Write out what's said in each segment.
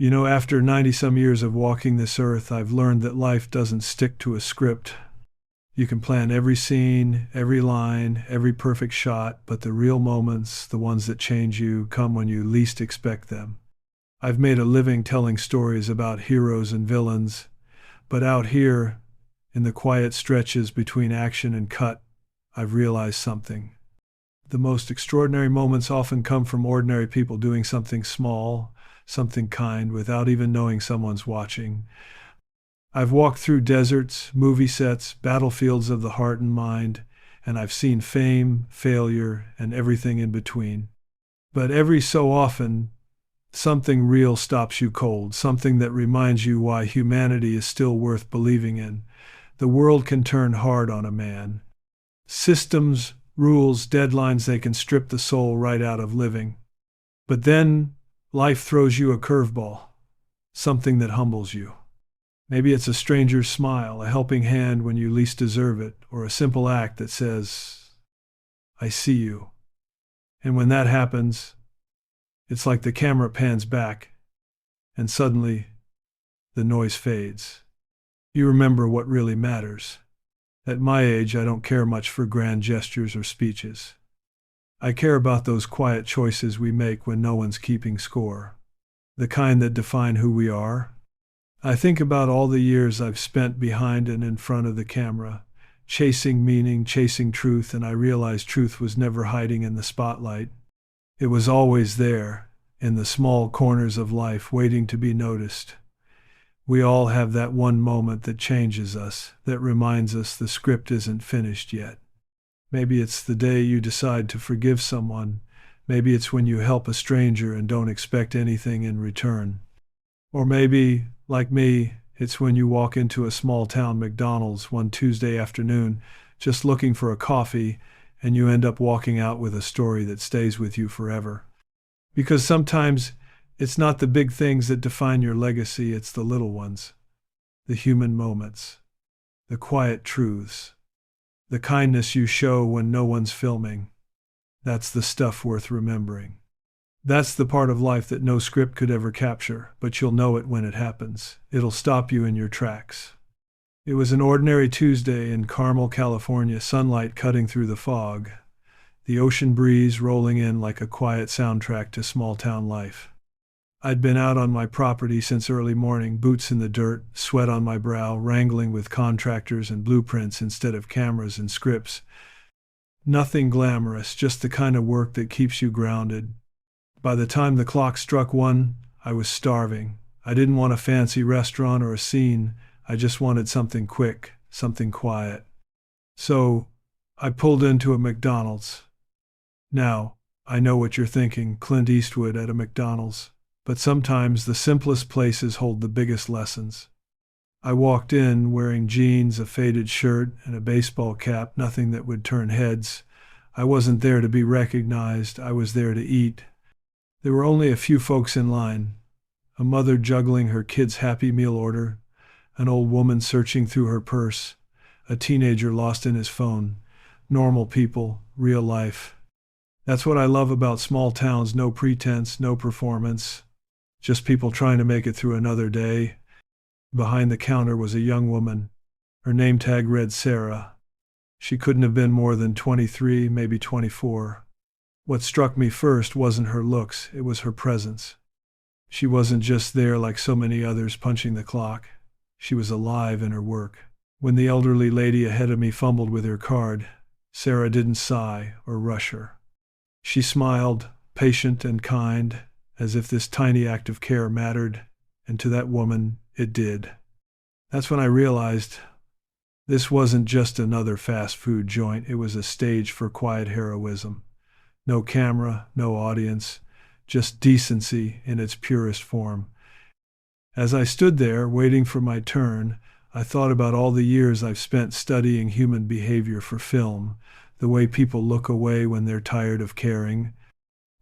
After 90-some years of walking this earth, I've learned that life doesn't stick to a script. You can plan every scene, every line, every perfect shot, but the real moments, the ones that change you, come when you least expect them. I've made a living telling stories about heroes and villains, but out here, in the quiet stretches between action and cut, I've realized something. The most extraordinary moments often come from ordinary people doing something small, something kind, without even knowing someone's watching. I've walked through deserts, movie sets, battlefields of the heart and mind, and I've seen fame, failure, and everything in between. But every so often, something real stops you cold, something that reminds you why humanity is still worth believing in. The world can turn hard on a man. Systems, rules, deadlines, they can strip the soul right out of living. But then, life throws you a curveball, something that humbles you. Maybe it's a stranger's smile, a helping hand when you least deserve it, or a simple act that says, "I see you." And when that happens, it's like the camera pans back, and suddenly, the noise fades. You remember what really matters. At my age, I don't care much for grand gestures or speeches. I care about those quiet choices we make when no one's keeping score, the kind that define who we are. I think about all the years I've spent behind and in front of the camera, chasing meaning, chasing truth, and I realized truth was never hiding in the spotlight. It was always there, in the small corners of life, waiting to be noticed. We all have that one moment that changes us, that reminds us the script isn't finished yet. Maybe it's the day you decide to forgive someone. Maybe it's when you help a stranger and don't expect anything in return. Or maybe, like me, it's when you walk into a small-town McDonald's one Tuesday afternoon, just looking for a coffee, and you end up walking out with a story that stays with you forever. Because sometimes it's not the big things that define your legacy, it's the little ones, the human moments, the quiet truths, the kindness you show when no one's filming. That's the stuff worth remembering. That's the part of life that no script could ever capture, but you'll know it when it happens. It'll stop you in your tracks. It was an ordinary Tuesday in Carmel, California, sunlight cutting through the fog, the ocean breeze rolling in like a quiet soundtrack to small-town life. I'd been out on my property since early morning, boots in the dirt, sweat on my brow, wrangling with contractors and blueprints instead of cameras and scripts. Nothing glamorous, just the kind of work that keeps you grounded. By the time the clock struck 1, I was starving. I didn't want a fancy restaurant or a scene. I just wanted something quick, something quiet. So, I pulled into a McDonald's. Now, I know what you're thinking, Clint Eastwood at a McDonald's. But sometimes the simplest places hold the biggest lessons. I walked in wearing jeans, a faded shirt, and a baseball cap, nothing that would turn heads. I wasn't there to be recognized. I was there to eat. There were only a few folks in line. A mother juggling her kid's Happy Meal order, an old woman searching through her purse, a teenager lost in his phone. Normal people, real life. That's what I love about small towns, no pretense, no performance. Just people trying to make it through another day. Behind the counter was a young woman. Her name tag read Sarah. She couldn't have been more than 23, maybe 24. What struck me first wasn't her looks, it was her presence. She wasn't just there like so many others punching the clock. She was alive in her work. When the elderly lady ahead of me fumbled with her card, Sarah didn't sigh or rush her. She smiled, patient and kind, as if this tiny act of care mattered, and to that woman, it did. That's when I realized this wasn't just another fast food joint, it was a stage for quiet heroism. No camera, no audience, just decency in its purest form. As I stood there, waiting for my turn, I thought about all the years I've spent studying human behavior for film, the way people look away when they're tired of caring,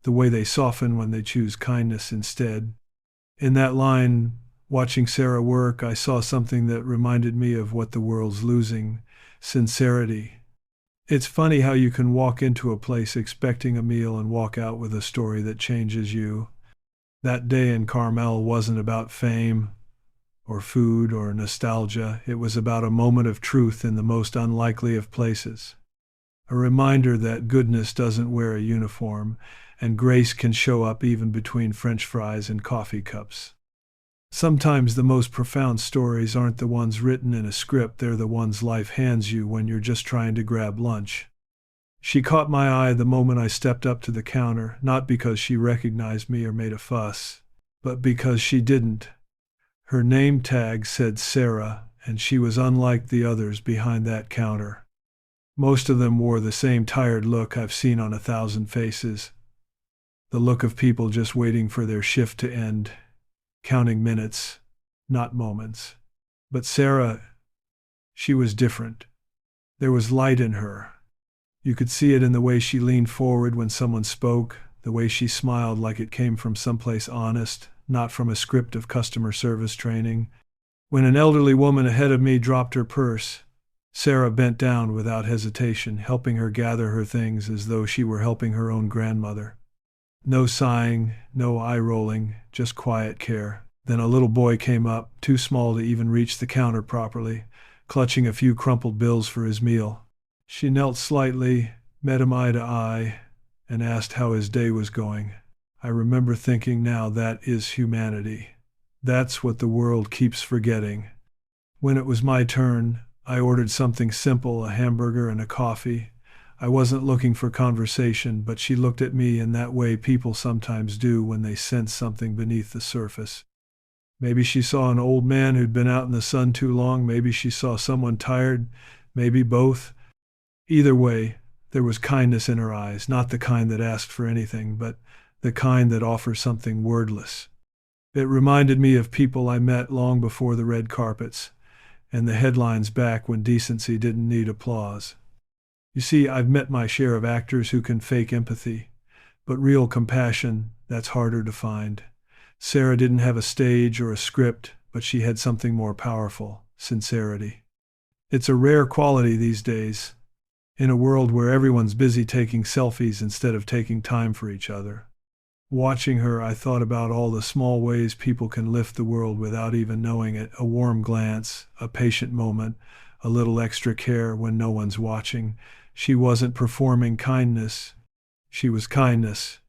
the way they soften when they choose kindness instead. In that line, watching Sarah work, I saw something that reminded me of what the world's losing: sincerity. It's funny how you can walk into a place expecting a meal and walk out with a story that changes you. That day in Carmel wasn't about fame or food or nostalgia. It was about a moment of truth in the most unlikely of places. A reminder that goodness doesn't wear a uniform, and grace can show up even between French fries and coffee cups. Sometimes the most profound stories aren't the ones written in a script, they're the ones life hands you when you're just trying to grab lunch. She caught my eye the moment I stepped up to the counter, not because she recognized me or made a fuss, but because she didn't. Her name tag said Sarah, and she was unlike the others behind that counter. Most of them wore the same tired look I've seen on 1,000 faces. The look of people just waiting for their shift to end, counting minutes, not moments. But Sarah, she was different. There was light in her. You could see it in the way she leaned forward when someone spoke, the way she smiled like it came from someplace honest, not from a script of customer service training. When an elderly woman ahead of me dropped her purse, Sarah bent down without hesitation, helping her gather her things as though she were helping her own grandmother. No sighing, no eye-rolling, just quiet care. Then a little boy came up, too small to even reach the counter properly, clutching a few crumpled bills for his meal. She knelt slightly, met him eye to eye, and asked how his day was going. I remember thinking, now that is humanity. That's what the world keeps forgetting. When it was my turn, I ordered something simple, a hamburger and a coffee. I wasn't looking for conversation, but she looked at me in that way people sometimes do when they sense something beneath the surface. Maybe she saw an old man who'd been out in the sun too long. Maybe she saw someone tired. Maybe both. Either way, there was kindness in her eyes, not the kind that asked for anything, but the kind that offers something wordless. It reminded me of people I met long before the red carpets, and the headlines back when decency didn't need applause. You see, I've met my share of actors who can fake empathy, but real compassion, that's harder to find. Sarah didn't have a stage or a script, but she had something more powerful: sincerity. It's a rare quality these days, in a world where everyone's busy taking selfies instead of taking time for each other. Watching her, I thought about all the small ways people can lift the world without even knowing it: a warm glance, a patient moment, a little extra care when no one's watching. She wasn't performing kindness. She was kindness.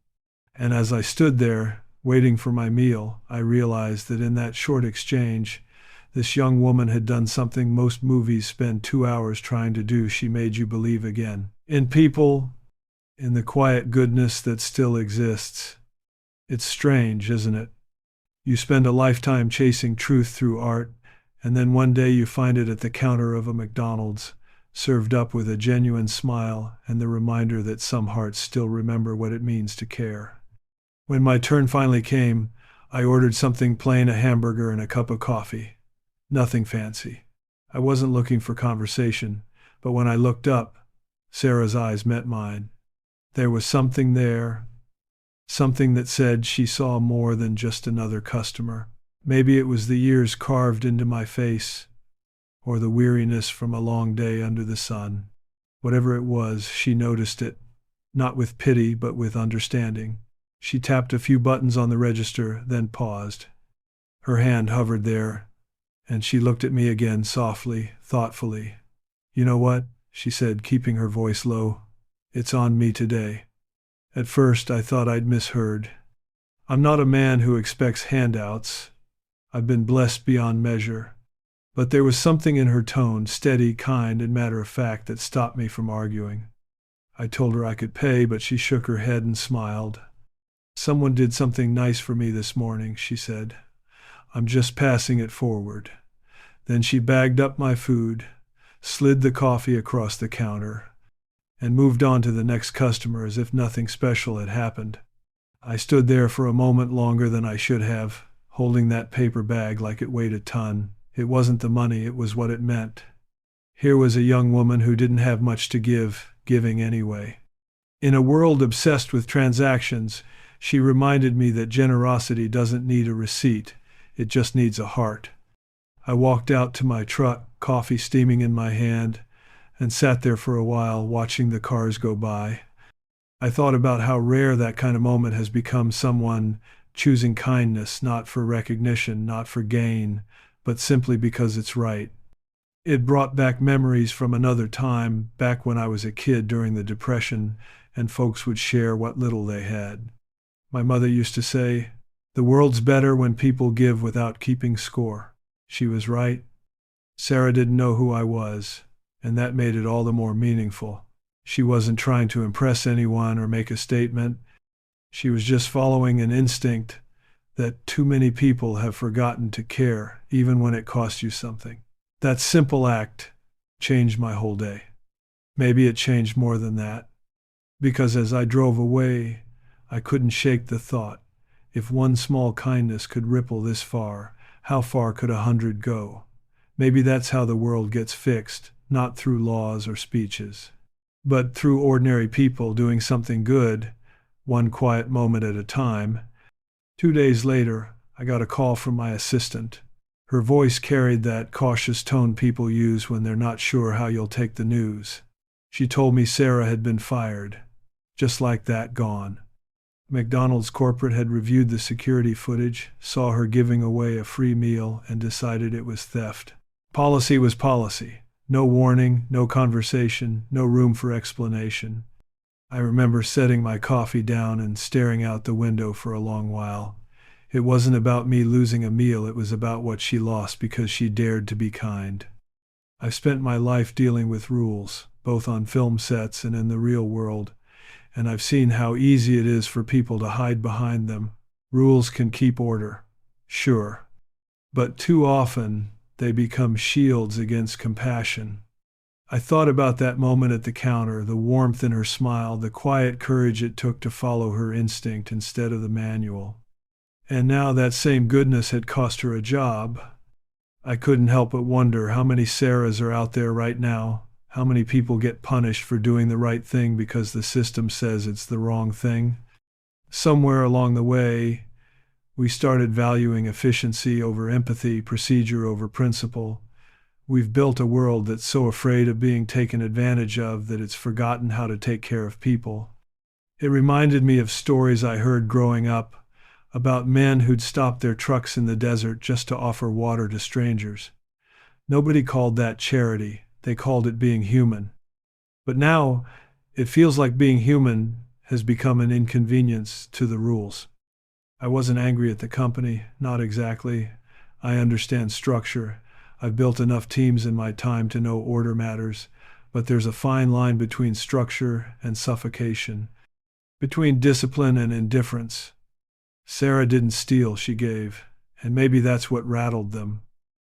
And as I stood there, waiting for my meal, I realized that in that short exchange, this young woman had done something most movies spend 2 hours trying to do. She made you believe again. In people, in the quiet goodness that still exists. It's strange, isn't it? You spend a lifetime chasing truth through art, and then one day you find it at the counter of a McDonald's, served up with a genuine smile and the reminder that some hearts still remember what it means to care. When my turn finally came, I ordered something plain, a hamburger and a cup of coffee. Nothing fancy. I wasn't looking for conversation, but when I looked up, Sarah's eyes met mine. There was something there, something that said she saw more than just another customer. Maybe it was the years carved into my face, or the weariness from a long day under the sun. Whatever it was, she noticed it, not with pity, but with understanding. She tapped a few buttons on the register, then paused. Her hand hovered there, and she looked at me again, softly, thoughtfully. "You know what?" she said, keeping her voice low. "It's on me today." At first, I thought I'd misheard. I'm not a man who expects handouts. I've been blessed beyond measure. But there was something in her tone, steady, kind, and matter-of-fact, that stopped me from arguing. I told her I could pay, but she shook her head and smiled. "Someone did something nice for me this morning," she said. "I'm just passing it forward." Then she bagged up my food, slid the coffee across the counter, and moved on to the next customer as if nothing special had happened. I stood there for a moment longer than I should have, holding that paper bag like it weighed a ton. It wasn't the money, it was what it meant. Here was a young woman who didn't have much to give, giving anyway. In a world obsessed with transactions, she reminded me that generosity doesn't need a receipt, it just needs a heart. I walked out to my truck, coffee steaming in my hand, and sat there for a while, watching the cars go by. I thought about how rare that kind of moment has become: someone choosing kindness not for recognition, not for gain, but simply because it's right. It brought back memories from another time, back when I was a kid during the Depression, and folks would share what little they had. My mother used to say, "The world's better when people give without keeping score." She was right. Sarah didn't know who I was, and that made it all the more meaningful. She wasn't trying to impress anyone or make a statement. She was just following an instinct that too many people have forgotten to care, even when it costs you something. That simple act changed my whole day. Maybe it changed more than that, because as I drove away, I couldn't shake the thought, if one small kindness could ripple this far, how far could 100 go? Maybe that's how the world gets fixed, not through laws or speeches, but through ordinary people doing something good, one quiet moment at a time. 2 days later, I got a call from my assistant. Her voice carried that cautious tone people use when they're not sure how you'll take the news. She told me Sarah had been fired. Just like that, gone. McDonald's corporate had reviewed the security footage, saw her giving away a free meal, and decided it was theft. Policy was policy. No warning, no conversation, no room for explanation. I remember setting my coffee down and staring out the window for a long while. It wasn't about me losing a meal, it was about what she lost because she dared to be kind. I've spent my life dealing with rules, both on film sets and in the real world, and I've seen how easy it is for people to hide behind them. Rules can keep order, sure, but too often they become shields against compassion. I thought about that moment at the counter, the warmth in her smile, the quiet courage it took to follow her instinct instead of the manual. And now that same goodness had cost her a job. I couldn't help but wonder how many Sarahs are out there right now, how many people get punished for doing the right thing because the system says it's the wrong thing. Somewhere along the way, we started valuing efficiency over empathy, procedure over principle. We've built a world that's so afraid of being taken advantage of that it's forgotten how to take care of people. It reminded me of stories I heard growing up about men who'd stopped their trucks in the desert just to offer water to strangers. Nobody called that charity, they called it being human. But now, it feels like being human has become an inconvenience to the rules. I wasn't angry at the company, not exactly. I understand structure. I've built enough teams in my time to know order matters, but there's a fine line between structure and suffocation, between discipline and indifference. Sarah didn't steal, she gave, and maybe that's what rattled them,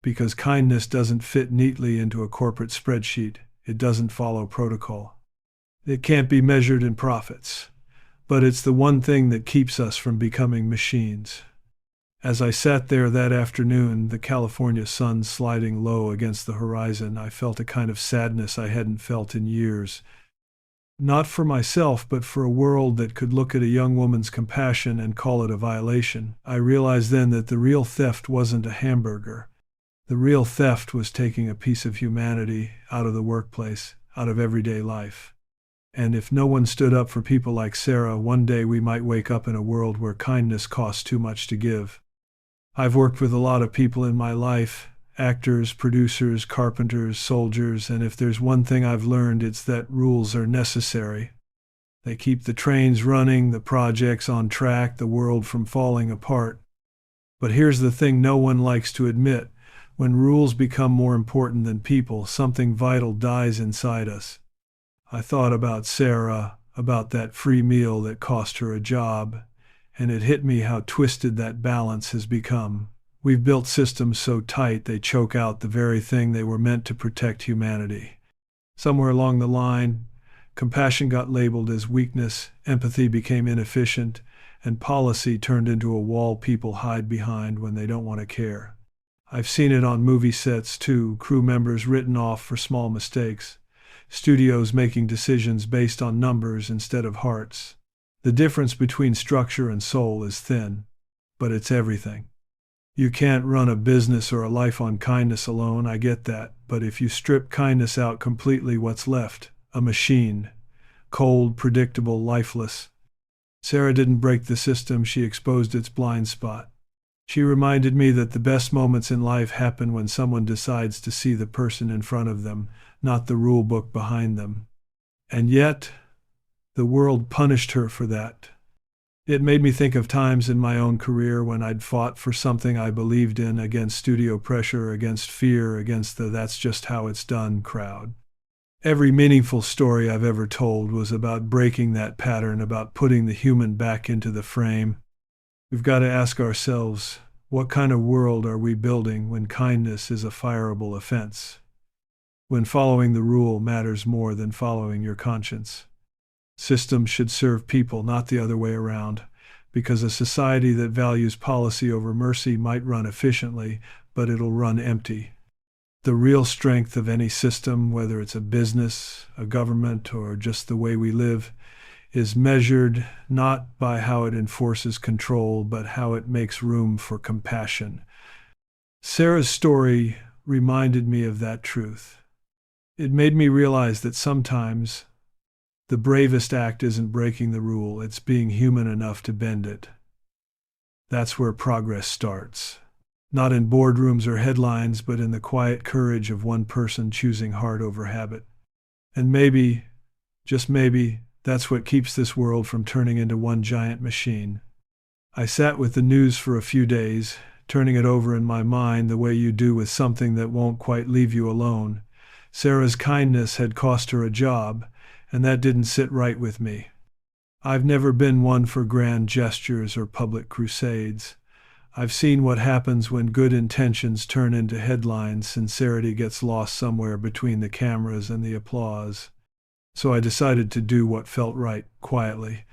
because kindness doesn't fit neatly into a corporate spreadsheet. It doesn't follow protocol. It can't be measured in profits, but it's the one thing that keeps us from becoming machines. As I sat there that afternoon, the California sun sliding low against the horizon, I felt a kind of sadness I hadn't felt in years. Not for myself, but for a world that could look at a young woman's compassion and call it a violation. I realized then that the real theft wasn't a hamburger. The real theft was taking a piece of humanity out of the workplace, out of everyday life. And if no one stood up for people like Sarah, one day we might wake up in a world where kindness costs too much to give. I've worked with a lot of people in my life, actors, producers, carpenters, soldiers, and if there's one thing I've learned, it's that rules are necessary. They keep the trains running, the projects on track, the world from falling apart. But here's the thing no one likes to admit. When rules become more important than people, something vital dies inside us. I thought about Sarah, about that free meal that cost her a job, and it hit me how twisted that balance has become. We've built systems so tight they choke out the very thing they were meant to protect: humanity. Somewhere along the line, compassion got labeled as weakness, empathy became inefficient, and policy turned into a wall people hide behind when they don't want to care. I've seen it on movie sets too, crew members written off for small mistakes, studios making decisions based on numbers instead of hearts. The difference between structure and soul is thin, but it's everything. You can't run a business or a life on kindness alone, I get that, but if you strip kindness out completely, what's left? A machine. Cold, predictable, lifeless. Sarah didn't break the system, she exposed its blind spot. She reminded me that the best moments in life happen when someone decides to see the person in front of them, not the rule book behind them. And yet, the world punished her for that. It made me think of times in my own career when I'd fought for something I believed in against studio pressure, against fear, against the "that's just how it's done" crowd. Every meaningful story I've ever told was about breaking that pattern, about putting the human back into the frame. We've got to ask ourselves, what kind of world are we building when kindness is a fireable offense? When following the rule matters more than following your conscience? Systems should serve people, not the other way around, because a society that values policy over mercy might run efficiently, but it'll run empty. The real strength of any system, whether it's a business, a government, or just the way we live, is measured not by how it enforces control, but how it makes room for compassion. Sarah's story reminded me of that truth. It made me realize that sometimes the bravest act isn't breaking the rule, it's being human enough to bend it. That's where progress starts. Not in boardrooms or headlines, but in the quiet courage of one person choosing heart over habit. And maybe, just maybe, that's what keeps this world from turning into one giant machine. I sat with the news for a few days, turning it over in my mind the way you do with something that won't quite leave you alone. Sarah's kindness had cost her a job, and that didn't sit right with me. I've never been one for grand gestures or public crusades. I've seen what happens when good intentions turn into headlines, sincerity gets lost somewhere between the cameras and the applause. So I decided to do what felt right, quietly.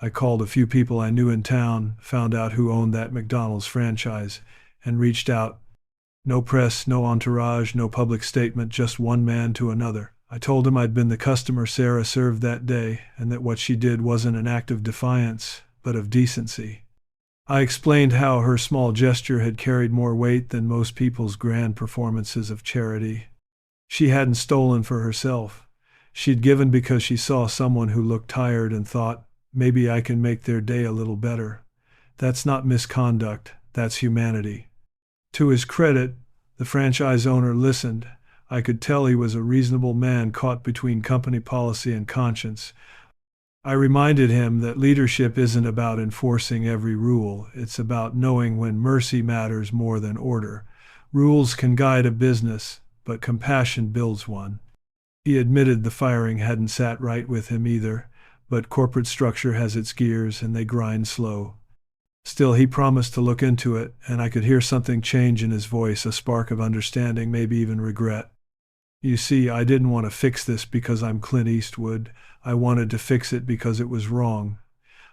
I called a few people I knew in town, found out who owned that McDonald's franchise, and reached out. No press, no entourage, no public statement, just one man to another. I told him I'd been the customer Sarah served that day, and that what she did wasn't an act of defiance, but of decency. I explained how her small gesture had carried more weight than most people's grand performances of charity. She hadn't stolen for herself. She'd given because she saw someone who looked tired and thought, maybe I can make their day a little better. That's not misconduct, that's humanity. To his credit, the franchise owner listened. I could tell he was a reasonable man caught between company policy and conscience. I reminded him that leadership isn't about enforcing every rule. It's about knowing when mercy matters more than order. Rules can guide a business, but compassion builds one. He admitted the firing hadn't sat right with him either, but corporate structure has its gears and they grind slow. Still, he promised to look into it, and I could hear something change in his voice, a spark of understanding, maybe even regret. You see, I didn't want to fix this because I'm Clint Eastwood. I wanted to fix it because it was wrong.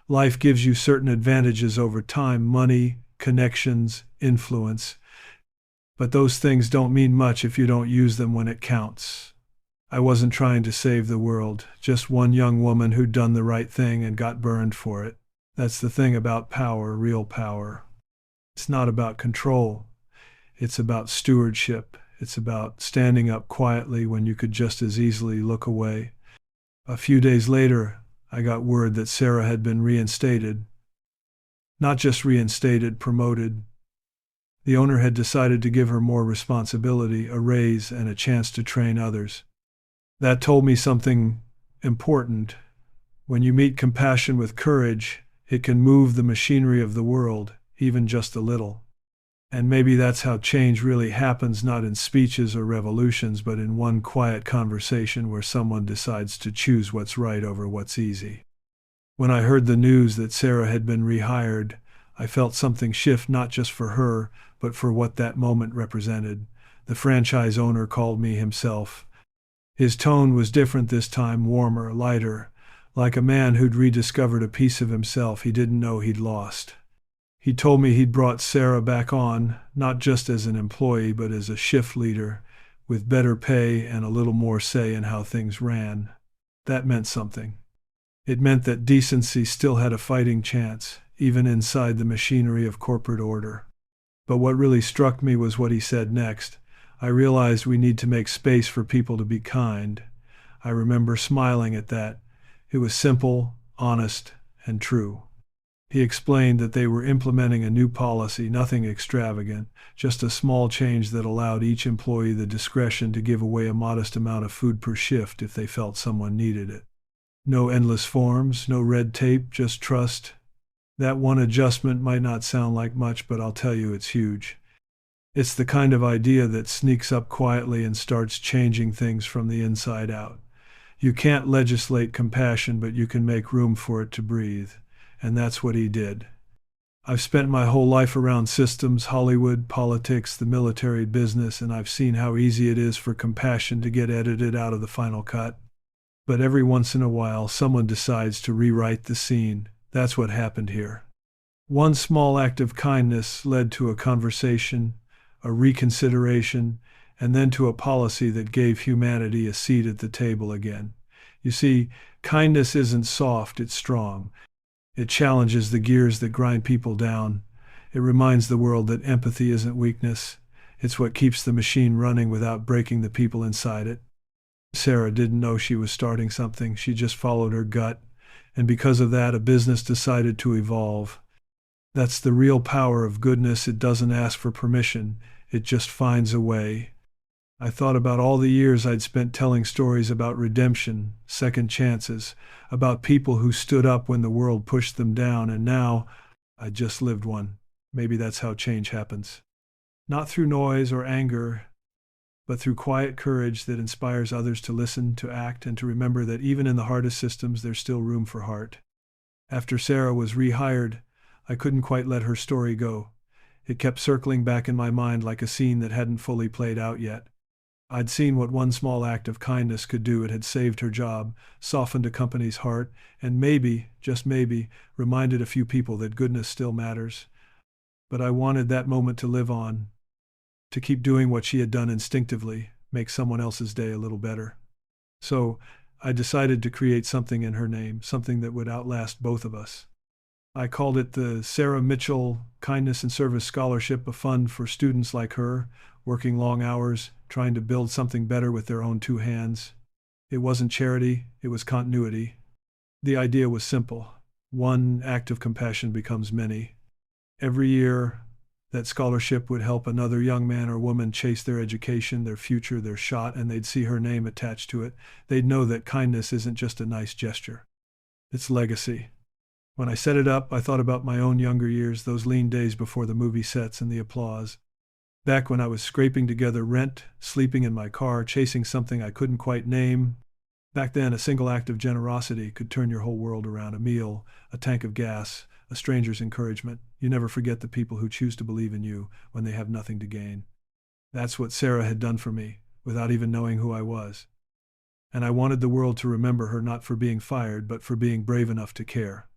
Life gives you certain advantages over time: money, connections, influence. But those things don't mean much if you don't use them when it counts. I wasn't trying to save the world, just one young woman who'd done the right thing and got burned for it. That's the thing about power, real power. It's not about control. It's about stewardship. It's about standing up quietly when you could just as easily look away. A few days later, I got word that Sarah had been reinstated. Not just reinstated, promoted. The owner had decided to give her more responsibility, a raise, and a chance to train others. That told me something important. When you meet compassion with courage, it can move the machinery of the world, even just a little. And maybe that's how change really happens, not in speeches or revolutions, but in one quiet conversation where someone decides to choose what's right over what's easy. When I heard the news that Sarah had been rehired, I felt something shift, not just for her, but for what that moment represented. The franchise owner called me himself. His tone was different this time, warmer, lighter, like a man who'd rediscovered a piece of himself he didn't know he'd lost. He told me he'd brought Sarah back on, not just as an employee, but as a shift leader, with better pay and a little more say in how things ran. That meant something. It meant that decency still had a fighting chance, even inside the machinery of corporate order. But what really struck me was what he said next. I realized we need to make space for people to be kind. I remember smiling at that. It was simple, honest, and true. He explained that they were implementing a new policy, nothing extravagant, just a small change that allowed each employee the discretion to give away a modest amount of food per shift if they felt someone needed it. No endless forms, no red tape, just trust. That one adjustment might not sound like much, but I'll tell you it's huge. It's the kind of idea that sneaks up quietly and starts changing things from the inside out. You can't legislate compassion, but you can make room for it to breathe. And that's what he did. I've spent my whole life around systems, Hollywood, politics, the military, business, and I've seen how easy it is for compassion to get edited out of the final cut. But every once in a while, someone decides to rewrite the scene. That's what happened here. One small act of kindness led to a conversation, a reconsideration, and then to a policy that gave humanity a seat at the table again. You see, kindness isn't soft, it's strong. It challenges the gears that grind people down. It reminds the world that empathy isn't weakness. It's what keeps the machine running without breaking the people inside it. Sarah didn't know she was starting something. She just followed her gut. And because of that, a business decided to evolve. That's the real power of goodness. It doesn't ask for permission. It just finds a way. I thought about all the years I'd spent telling stories about redemption, second chances, about people who stood up when the world pushed them down, and now I just lived one. Maybe that's how change happens. Not through noise or anger, but through quiet courage that inspires others to listen, to act, and to remember that even in the hardest systems, there's still room for heart. After Sarah was rehired, I couldn't quite let her story go. It kept circling back in my mind like a scene that hadn't fully played out yet. I'd seen what one small act of kindness could do. It had saved her job, softened a company's heart, and maybe, just maybe, reminded a few people that goodness still matters. But I wanted that moment to live on, to keep doing what she had done instinctively, make someone else's day a little better. So I decided to create something in her name, something that would outlast both of us. I called it the Sarah Mitchell Kindness and Service Scholarship, a fund for students like her, working long hours, trying to build something better with their own two hands. It wasn't charity, it was continuity. The idea was simple. One act of compassion becomes many. Every year, that scholarship would help another young man or woman chase their education, their future, their shot, and they'd see her name attached to it. They'd know that kindness isn't just a nice gesture. It's legacy. When I set it up, I thought about my own younger years, those lean days before the movie sets and the applause. Back when I was scraping together rent, sleeping in my car, chasing something I couldn't quite name. Back then, a single act of generosity could turn your whole world around. A meal, a tank of gas, a stranger's encouragement. You never forget the people who choose to believe in you when they have nothing to gain. That's what Sarah had done for me, without even knowing who I was. And I wanted the world to remember her not for being fired, but for being brave enough to care.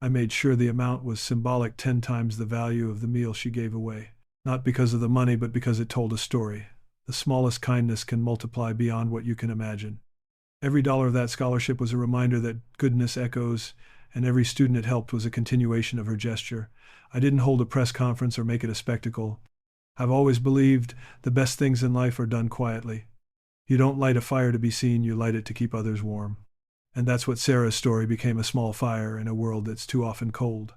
I made sure the amount was symbolic, 10 times the value of the meal she gave away. Not because of the money, but because it told a story. The smallest kindness can multiply beyond what you can imagine. Every dollar of that scholarship was a reminder that goodness echoes, and every student it helped was a continuation of her gesture. I didn't hold a press conference or make it a spectacle. I've always believed the best things in life are done quietly. You don't light a fire to be seen, you light it to keep others warm. And that's what Sarah's story became, a small fire in a world that's too often cold.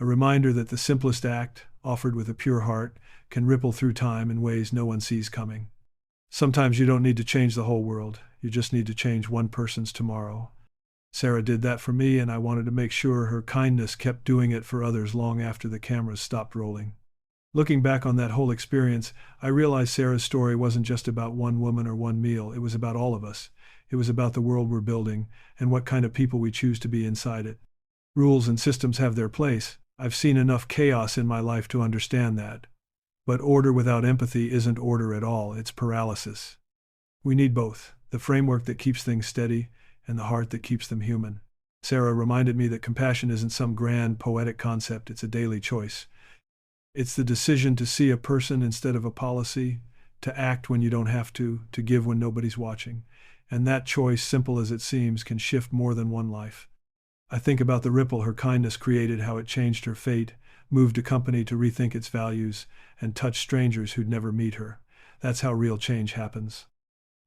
A reminder that the simplest act, offered with a pure heart, can ripple through time in ways no one sees coming. Sometimes you don't need to change the whole world. You just need to change one person's tomorrow. Sarah did that for me, and I wanted to make sure her kindness kept doing it for others long after the cameras stopped rolling. Looking back on that whole experience, I realized Sarah's story wasn't just about one woman or one meal. It was about all of us. It was about the world we're building and what kind of people we choose to be inside it. Rules and systems have their place. I've seen enough chaos in my life to understand that. But order without empathy isn't order at all, it's paralysis. We need both, the framework that keeps things steady and the heart that keeps them human. Sarah reminded me that compassion isn't some grand, poetic concept, it's a daily choice. It's the decision to see a person instead of a policy, to act when you don't have to give when nobody's watching. And that choice, simple as it seems, can shift more than one life. I think about the ripple her kindness created, how it changed her fate, moved a company to rethink its values, and touched strangers who'd never meet her. That's how real change happens.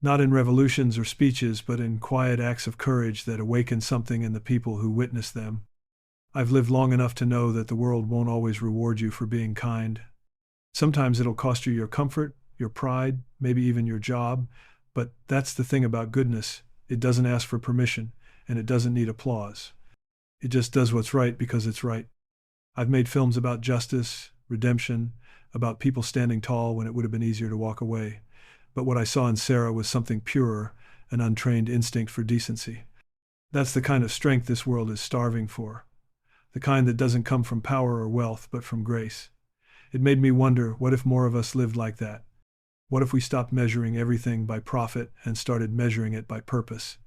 Not in revolutions or speeches, but in quiet acts of courage that awaken something in the people who witness them. I've lived long enough to know that the world won't always reward you for being kind. Sometimes it'll cost you your comfort, your pride, maybe even your job. But that's the thing about goodness. It doesn't ask for permission, and it doesn't need applause. It just does what's right because it's right. I've made films about justice, redemption, about people standing tall when it would have been easier to walk away. But what I saw in Sarah was something purer, an untrained instinct for decency. That's the kind of strength this world is starving for. The kind that doesn't come from power or wealth, but from grace. It made me wonder, what if more of us lived like that? What if we stopped measuring everything by profit and started measuring it by purpose?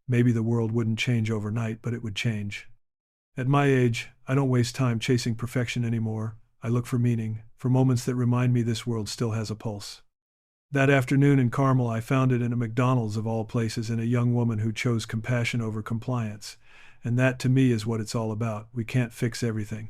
Maybe the world wouldn't change overnight, but it would change. At my age, I don't waste time chasing perfection anymore. I look for meaning, for moments that remind me this world still has a pulse. That afternoon in Carmel, I found it in a McDonald's of all places, in a young woman who chose compassion over compliance. And that, to me, is what it's all about. We can't fix everything,